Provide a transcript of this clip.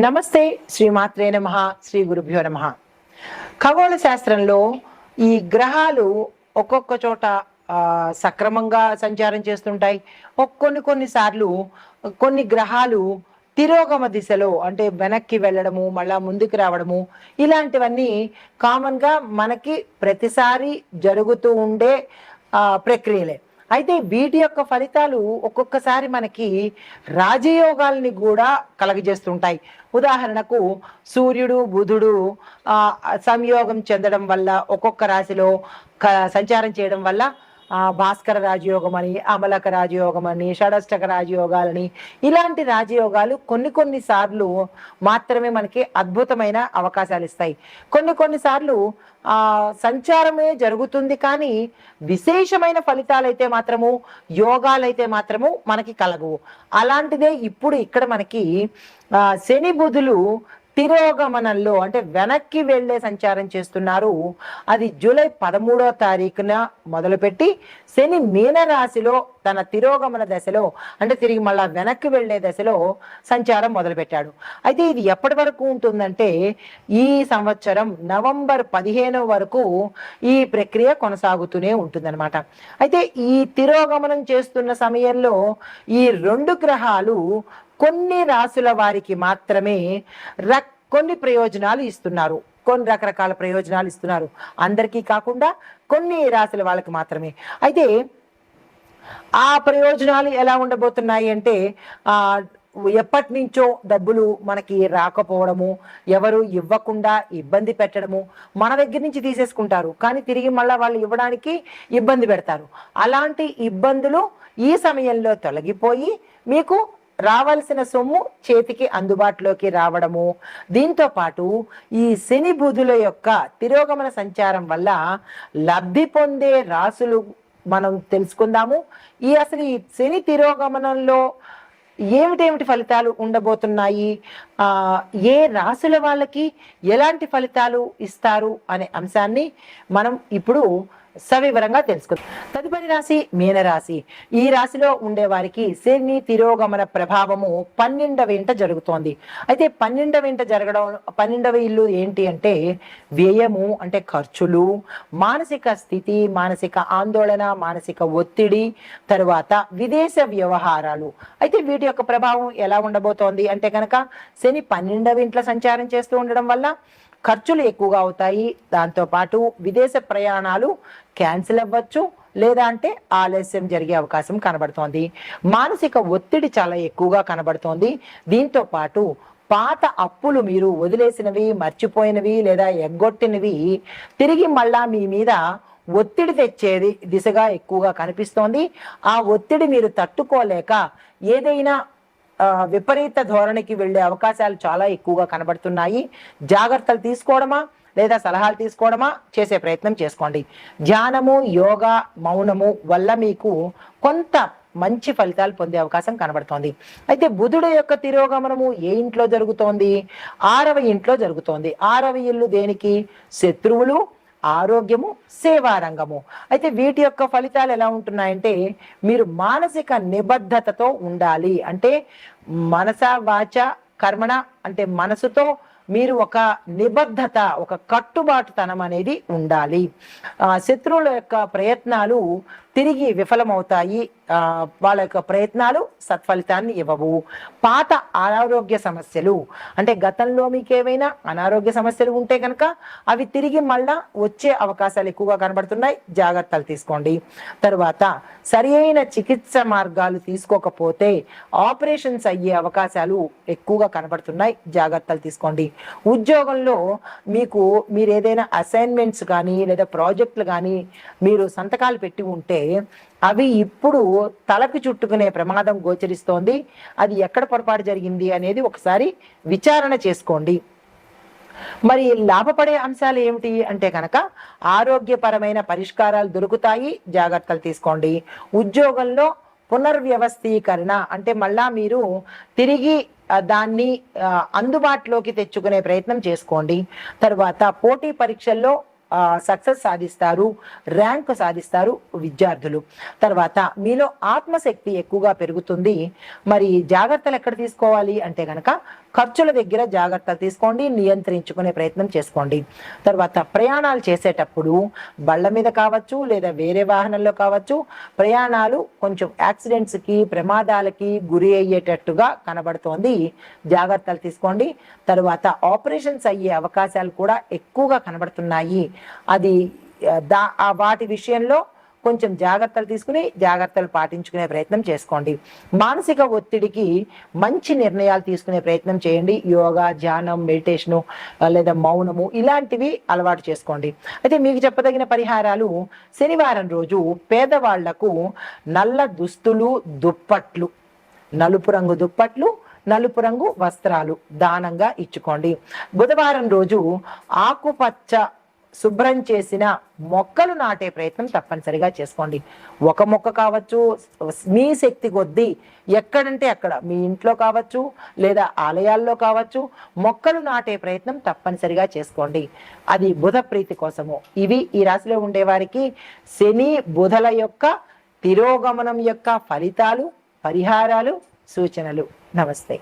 నమస్తే శ్రీమాత్రే నమః శ్రీ గురుభ్యో నమః. ఖగోళ శాస్త్రంలో ఈ గ్రహాలు ఒక్కొక్క చోట సక్రమంగా సంచారం చేస్తుంటాయి. కొన్నిసార్లు కొన్ని గ్రహాలు తిరోగమ దిశలో అంటే వెనక్కి వెళ్ళడము, మళ్ళా ముందుకు రావడము, ఇలాంటివన్నీ కామన్గా మనకి ప్రతిసారి జరుగుతూ ఉండే ప్రక్రియలే. అయితే వీటి యొక్క ఫలితాలు ఒక్కొక్కసారి మనకి రాజయోగాల్ని కూడా కలగజేస్తుంటాయి. ఉదాహరణకు సూర్యుడు బుధుడు సంయోగం చెందడం వల్ల ఒక్కొక్క రాశిలో సంచారం చేయడం వల్ల భాస్కర రాజయోగం అని, అమలక రాజయోగం అని, షడష్టక రాజయోగాలని, ఇలాంటి రాజయోగాలు కొన్ని సార్లు మాత్రమే మనకి అద్భుతమైన అవకాశాలు ఇస్తాయి. కొన్నిసార్లు సంచారమే జరుగుతుంది కానీ విశేషమైన ఫలితాలైతే మాత్రము, యోగాలైతే మాత్రము మనకి కలగవు. అలాంటిదే ఇప్పుడు ఇక్కడ మనకి శని బుధులు తిరోగమనంలో అంటే వెనక్కి వెళ్లే సంచారం చేస్తున్నారు. అది జూలై 13వ తారీఖున మొదలుపెట్టి శని మీనరాశిలో తన తిరోగమన దశలో అంటే తిరిగి మళ్ళా వెనక్కి వెళ్లే దశలో సంచారం మొదలుపెట్టాడు. అయితే ఇది ఎప్పటి వరకు ఉంటుందంటే ఈ సంవత్సరం నవంబర్ 15 వరకు ఈ ప్రక్రియ కొనసాగుతూనే ఉంటుందన్నమాట. అయితే ఈ తిరోగమనం చేస్తున్న సమయంలో ఈ రెండు గ్రహాలు కొన్ని రాసుల వారికి మాత్రమే కొన్ని ప్రయోజనాలు ఇస్తున్నారు, కొన్ని రకరకాల ప్రయోజనాలు ఇస్తున్నారు. అందరికీ కాకుండా కొన్ని రాశుల వాళ్ళకి మాత్రమే. అయితే ఆ ప్రయోజనాలు ఎలా ఉండబోతున్నాయి అంటే ఎప్పటి నుంచో డబ్బులు మనకి రాకపోవడము, ఎవరు ఇవ్వకుండా ఇబ్బంది పెట్టడము, మన దగ్గర నుంచి తీసేసుకుంటారు కానీ తిరిగి మళ్ళీ వాళ్ళు ఇవ్వడానికి ఇబ్బంది పెడతారు. అలాంటి ఇబ్బందులు ఈ సమయంలో తొలగిపోయి మీకు రావాల్సిన సొమ్ము చేతికి అందుబాటులోకి రావడము, దీంతో పాటు ఈ శని బుధుల యొక్క తిరోగమన సంచారం వల్ల లబ్ధి పొందే రాసులు మనం తెలుసుకుందాము. అసలు ఈ శని తిరోగమనంలో ఏమిటేమిటి ఫలితాలు ఉండబోతున్నాయి, ఏ రాసుల వాళ్ళకి ఎలాంటి ఫలితాలు ఇస్తారు అనే అంశాన్ని మనం ఇప్పుడు సవివరంగా తెలుసుకుందాం. తదుపరి రాశి మీనరాశి. ఈ రాశిలో ఉండే వారికి శని తిరోగమన ప్రభావము 12వ ఇంట జరుగుతోంది. అయితే 12వ ఇంట జరగడం, 12వ ఇల్లు ఏంటి అంటే వ్యయము అంటే ఖర్చులు, మానసిక స్థితి, మానసిక ఆందోళన, మానసిక ఒత్తిడి, తరువాత విదేశ వ్యవహారాలు. అయితే వీటి యొక్క ప్రభావం ఎలా ఉండబోతోంది అంటే కనుక శని 12వ ఇంట్లో సంచారం చేస్తూ ఉండడం వల్ల ఖర్చులు ఎక్కువగా అవుతాయి. దాంతోపాటు విదేశ ప్రయాణాలు క్యాన్సిల్ అవ్వచ్చు, లేదా అంటే ఆలస్యం జరిగే అవకాశం కనబడుతోంది. మానసిక ఒత్తిడి చాలా ఎక్కువగా కనబడుతోంది. దీంతో పాటు పాత అప్పులు మీరు వదిలేసినవి, మర్చిపోయినవి లేదా ఎగ్గొట్టినవి తిరిగి మళ్ళా మీ మీద ఒత్తిడి తెచ్చేది దిశగా ఎక్కువగా కనిపిస్తోంది. ఆ ఒత్తిడి మీరు తట్టుకోలేక ఏదైనా విపరీత ధోరణికి వెళ్ళే అవకాశాలు చాలా ఎక్కువగా కనబడుతున్నాయి. జాగ్రత్తలు తీసుకోవడమా లేదా సలహాలు తీసుకోవడమా చేసే ప్రయత్నం చేసుకోండి. ధ్యానము, యోగా, మౌనము వల్ల మీకు కొంత మంచి ఫలితాలు పొందే అవకాశం కనబడుతోంది. అయితే బుధుడు యొక్క తిరోగమనము ఏ ఇంట్లో జరుగుతోంది? 6వ ఇంట్లో జరుగుతోంది. 6వ ఇల్లు దేనికి? శత్రువులు, ఆరోగ్యము, సేవారంగము. అయితే వీటి యొక్క ఫలితాలు ఎలా ఉంటున్నాయంటే మీరు మానసిక నిబద్ధతతో ఉండాలి. అంటే మనస వాచ కర్మణ అంటే మనసుతో మీరు ఒక నిబద్ధత, ఒక కట్టుబాటుతనం అనేది ఉండాలి. శత్రువుల యొక్క ప్రయత్నాలు తిరిగి విఫలమవుతాయి. వాళ్ళ యొక్క ప్రయత్నాలు సత్ఫలితాన్ని ఇవ్వవు. పాత అనారోగ్య సమస్యలు అంటే గతంలో మీకు ఏవైనా అనారోగ్య సమస్యలు ఉంటే కనుక అవి తిరిగి మళ్ళా వచ్చే అవకాశాలు ఎక్కువగా కనబడుతున్నాయి. జాగ్రత్తలు తీసుకోండి. తరువాత సరి అయిన చికిత్స మార్గాలు తీసుకోకపోతే ఆపరేషన్స్ అయ్యే అవకాశాలు ఎక్కువగా కనబడుతున్నాయి. జాగ్రత్తలు తీసుకోండి. ఉద్యోగంలో మీరు ఏదైనా అసైన్మెంట్స్ కానీ లేదా ప్రాజెక్టులు కానీ మీరు సంతకాలు పెట్టి ఉంటే అవి ఇప్పుడు తలకు చుట్టుకునే ప్రమాదం గోచరిస్తోంది. అది ఎక్కడ పొరపాటు జరిగింది అనేది ఒకసారి విచారణ చేసుకోండి. మరి లాభపడే అంశాలు ఏమిటి అంటే కనుక ఆరోగ్యపరమైన పరిష్కారాలు దొరుకుతాయి. జాగ్రత్తలు తీసుకోండి. ఉద్యోగంలో పునర్వ్యవస్థీకరణ అంటే మళ్ళా మీరు తిరిగి దాన్ని అందుబాటులోకి తెచ్చుకునే ప్రయత్నం చేసుకోండి. తర్వాత పోటీ పరీక్షల్లో సక్సెస్ సాధిస్తారు, ర్యాంక్ సాధిస్తారు విద్యార్థులు. తర్వాత మీలో ఆత్మశక్తి ఎక్కువగా పెరుగుతుంది. మరి జాగ్రత్తలు ఎక్కడ తీసుకోవాలి అంటే కనుక ఖర్చుల దగ్గర జాగ్రత్తలు తీసుకోండి, నియంత్రించుకునే ప్రయత్నం చేసుకోండి. తర్వాత ప్రయాణాలు చేసేటప్పుడు బళ్ళ మీద కావచ్చు లేదా వేరే వాహనంలో కావచ్చు, ప్రయాణాలు కొంచెం యాక్సిడెంట్స్కి, ప్రమాదాలకి గురి అయ్యేటట్టుగా కనబడుతోంది. జాగ్రత్తలు తీసుకోండి. తరువాత ఆపరేషన్స్ అయ్యే అవకాశాలు కూడా ఎక్కువగా కనబడుతున్నాయి. అది వాటి విషయంలో కొంచెం జాగ్రత్తలు తీసుకుని జాగ్రత్తలు పాటించుకునే ప్రయత్నం చేసుకోండి. మానసిక ఒత్తిడికి మంచి నిర్ణయాలు తీసుకునే ప్రయత్నం చేయండి. యోగా, ధ్యానం, మెడిటేషను లేదా మౌనము ఇలాంటివి అలవాటు చేసుకోండి. అయితే మీకు చెప్పదగిన పరిహారాలు, శనివారం రోజు పేదవాళ్లకు నల్ల దుస్తులు, దుప్పట్లు, నలుపు రంగు దుప్పట్లు, నలుపు రంగు వస్త్రాలు దానంగా ఇచ్చుకోండి. బుధవారం రోజు ఆకుపచ్చ శుభ్రం చేసిన మొక్కలు నాటే ప్రయత్నం తప్పనిసరిగా చేసుకోండి. ఒక మొక్క కావచ్చు, మీ శక్తి కొద్దీ ఎక్కడంటే అక్కడ మీ ఇంట్లో కావచ్చు లేదా ఆలయాల్లో కావచ్చు మొక్కలు నాటే ప్రయత్నం తప్పనిసరిగా చేసుకోండి. అది బుధ ప్రీతి కోసము. ఇవి ఈ రాశిలో ఉండేవారికి శని బుధల యొక్క తిరోగమనం యొక్క ఫలితాలు, పరిహారాలు, సూచనలు. నమస్తే.